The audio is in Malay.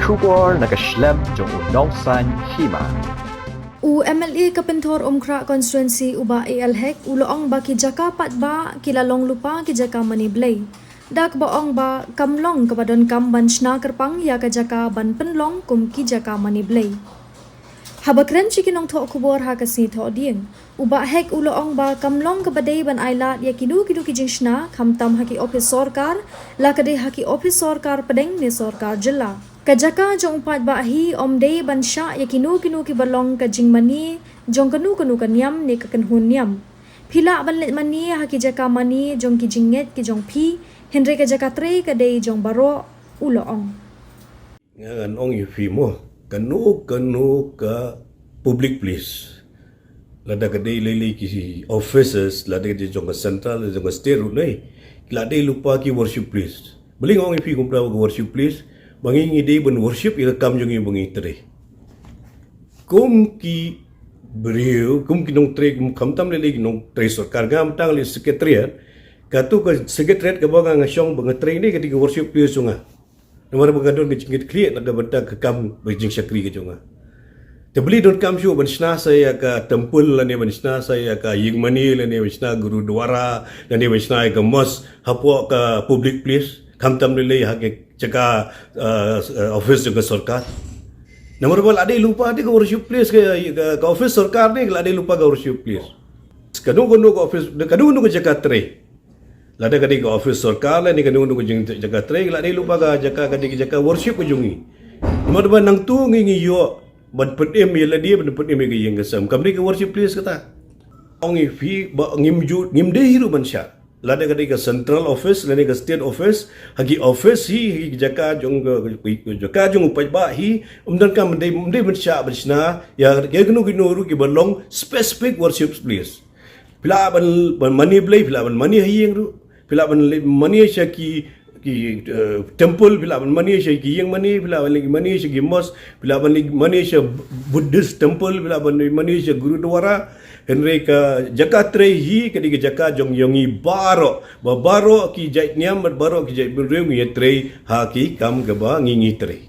Kubor nakaslem jong unongsan Hima. MLA Kapentor Umkra Constituency uba ALHEC uloong ba ki Jaka pat ba kilalong lupa ki Jaka mani Blei. Dak baong ba kamlong kabadon kam ban shna kerpang ya ka Jaka ban penlong kum ki Jaka mani Blei. Habakren chikinong tho kubor ha kasi tho ding. Uba hek uloong ba kamlong kabadai ban ailat ya kidu ki jingshna kamtam haki office sorkar la kadai haki office sorkar pedeng ni sorkar jilla. Kajaka jong upat bahi Ymdei ban Shah ya kinu ki balong ka jingmani jong kanu ka niam ni ka kanhun niam. Phila ban let mani haki Jaka mani jong ki jinget ki jong phi Henry ka Jaka Trei ka dei jong baro uloong. Ngan ong ifi mo kanu ka public place. Lada ka dei lele ki offices lada ka jong ka central jong ka state nai. Lada lupa ki worship place. Beling ong ifi kumpra ka worship place. Bangi ngide ben worship ila kam jong bangi Trei. Kum ki beriu kum ki nong Trei kum kamtam le lagi nong Trei sarkar gam tang le sekretariat katu ka sekretariat ka banga ngasong banga Trei ni ketika worship place sunga. Nomor bagadon ke jingit kliat nak benda ke kam bejing syakri ke junga. Terbeli don kam syu ban sna saya ka temple la ne ban sna saya ka yingmani la ne ban sna gurudwara la ne ban sna ka mosque hapo ka public place kamtam le le ha ke Jaka office juga sarkar. Nomor bal ada lupa ada ke worship place ke office sarkar ni ada lupa ke worship place. Kadang-kadang ke office kadang-kadang ke Jaka Trei. Lada kadi ke office sarkar lah ni kadang-kadang ke Jaka Trei ada lupa ke Jaka kadi ke Jaka worship ke jungi. Nomor bal nang tu ngi yo ban petem ye la dia ban petem ke yang kesam. Kamri ke worship place kata. Ongi fi ba Ymdei hiru ban Shah. Lada kadi ke central office lada ke state office hagi office hi Jaka jong upai ba hi umdan kam mendai Shah bersna ya kenu ru ki belong specific worship place pila ban mani Blei pila ban mani hi ru pila ban mani Shah ki temple pila ban mani Shah ki yang mani pila ban mani Shah ki mosque pila ban mani Shah Buddhist temple pila ban mani Shah gurudwara Henry ka Jaka Trei hi ketika Jaka jong yongi baro ki jait niam baro ki jait bereng Trei ha ki kam ke ba ngi Trei.